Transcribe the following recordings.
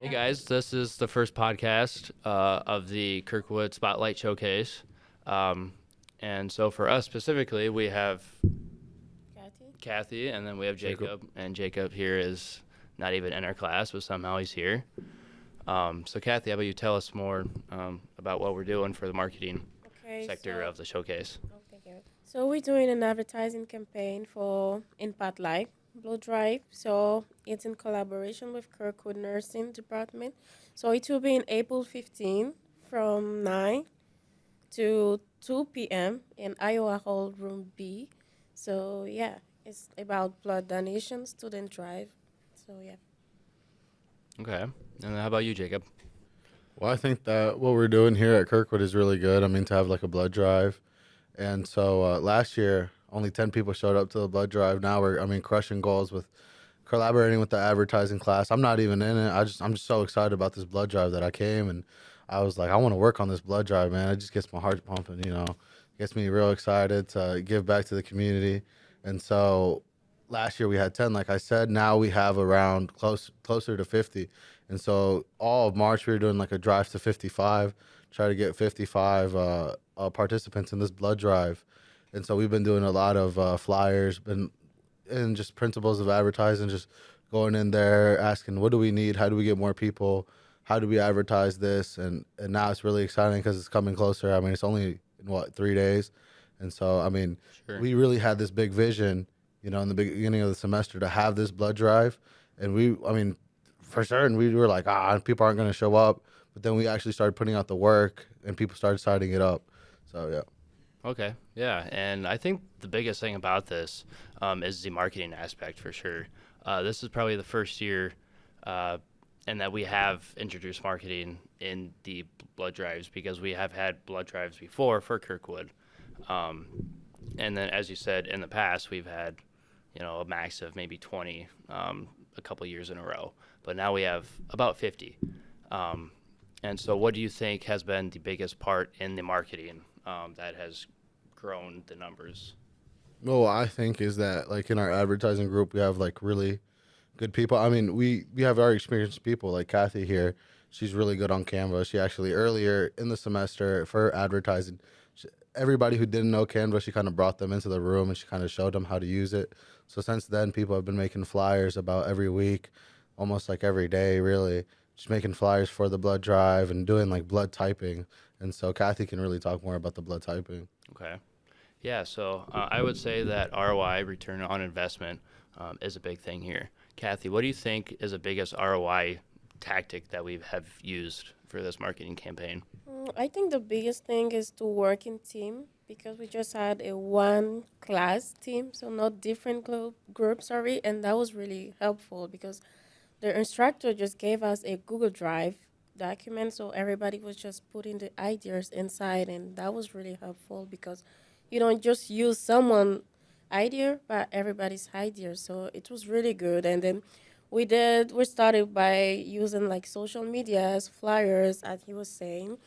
Hey guys, this is the first podcast of the Kirkwood Spotlight Showcase. Um, and so for us specifically, we have Kathy? Kathy and then we have Jacob. Jacob. And Jacob here is not even in our class, but somehow he's here. So, Kathy, how about you tell us more about what we're doing for the marketing Okay, sector of the showcase? oh, thank you. So we're doing an advertising campaign for Impact Life Blood Drive. So it's in collaboration with Kirkwood Nursing Department. So it will be in April 15 from 9 to 2 p.m. in Iowa Hall Room B. So yeah, it's about blood donation, student drive. So yeah. Okay. And then how about you, Jacob? Well, I think that what we're doing here at Kirkwood is really good. I mean, to have like a blood drive. And so last year, only 10 people showed up to the blood drive. Now we're crushing goals with collaborating with the advertising class. I'm not even in it. I'm just so excited about this blood drive that I came and I was like, I want to work on this blood drive, man. It just gets my heart pumping, gets me real excited to give back to the community. And so last year we had 10, like I said. Now we have around closer to 50. And so all of March we were doing like a drive to 55, try to get 55 participants in this blood drive. And so we've been doing a lot of flyers, been and just principles of advertising, just going in there asking, what do we need? How do we get more people? How do we advertise this? And now it's really exciting because it's coming closer. I mean, it's only in what, 3 days? And so, I mean, Sure. we really had this big vision, in the beginning of the semester to have this blood drive. And for certain, we were like, people aren't going to show up. But then we actually started putting out the work and people started signing it up. So, yeah. Okay, yeah, and I think the biggest thing about this is the marketing aspect for sure. This is probably the first year, and that we have introduced marketing in the blood drives because we have had blood drives before for Kirkwood, um, and then as you said in the past we've had, a max of maybe 20 a couple years in a row, but now we have about 50. Um, and so, what do you think has been the biggest part in the marketing that has grown the numbers? Well, I think is that like in our advertising group, we have like really good people. I mean, we have our experienced people like Kathy here. She's really good on Canva. She actually earlier in the semester for advertising, everybody who didn't know Canva, she kind of brought them into the room and she kind of showed them how to use it. So since then, people have been making flyers about every week, almost like every day, really, just making flyers for the blood drive and doing like blood typing. And so Kathy can really talk more about the blood typing. Okay. Yeah, so I would say that ROI, return on investment, is a big thing here. Kathy, what do you think is the biggest ROI tactic that we have used for this marketing campaign? I think the biggest thing is to work in team because we just had a one class team, so not different groups, sorry, and that was really helpful because the instructor just gave us a Google Drive document, so everybody was just putting the ideas inside, and that was really helpful because you don't just use someone idea, but everybody's idea. So it was really good, and then we started by using like social media as flyers, as he was saying,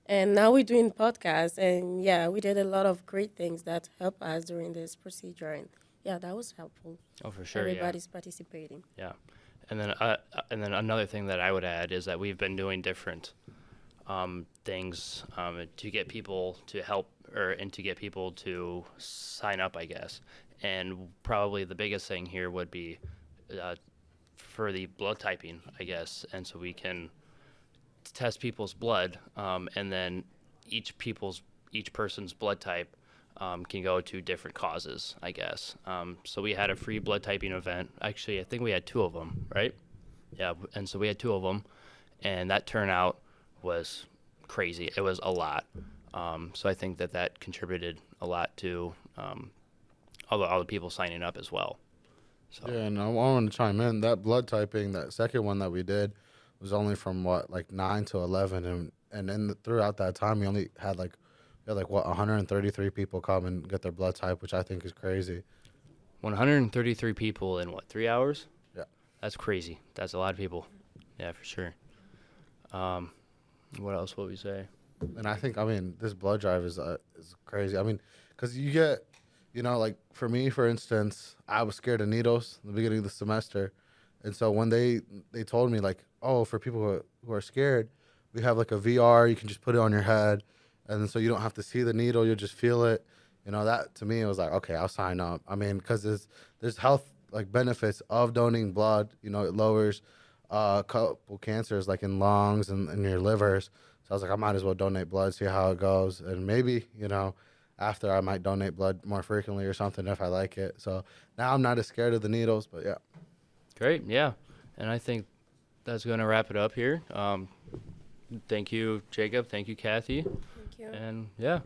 and now we're doing podcasts, and yeah, we did a lot of great things that helped us during this procedure, and yeah, that was helpful. Oh, for sure, yeah. Everybody's participating. Yeah. And then another thing that I would add is that we've been doing different things to get people to help and to get people to sign up, I guess. And probably the biggest thing here would be uh, for the blood typing, I guess. And so we can test people's blood, and then each person's blood type can go to different causes, I guess. So we had a free blood typing event. Actually, I think we had two of them, right? Yeah, and so we had two of them, and that turnout was crazy. It was a lot. So I think that contributed a lot to all the people signing up as well. So Yeah, and I want to chime in. That blood typing, that second one that we did, was only from what, like 9 to 11, and throughout that time, we had like what 133 people come and get their blood type, which I think is crazy. 133 people in what, 3 hours? Yeah, That's crazy. That's a lot of people. Yeah, for sure. Um, what else would we say? and I mean this blood drive is crazy. I mean, because you get, like for me, for instance, I was scared of needles in the beginning of the semester. And so when they told me like, oh, for people who are scared, we have like a VR. You can just put it on your head, and then so you don't have to see the needle. You'll just feel it. You know, that to me it was like, okay, I'll sign up. I mean, because there's health like benefits of donating blood. You know, it lowers a couple cancers like in lungs and in your livers. So I was like, I might as well donate blood, see how it goes, and maybe, you know, after I might donate blood more frequently or something if I like it. So now I'm not as scared of the needles, but yeah. Great, yeah. And I think that's going to wrap it up here. Thank you, Jacob. Thank you, Kathy. Thank you. And yeah,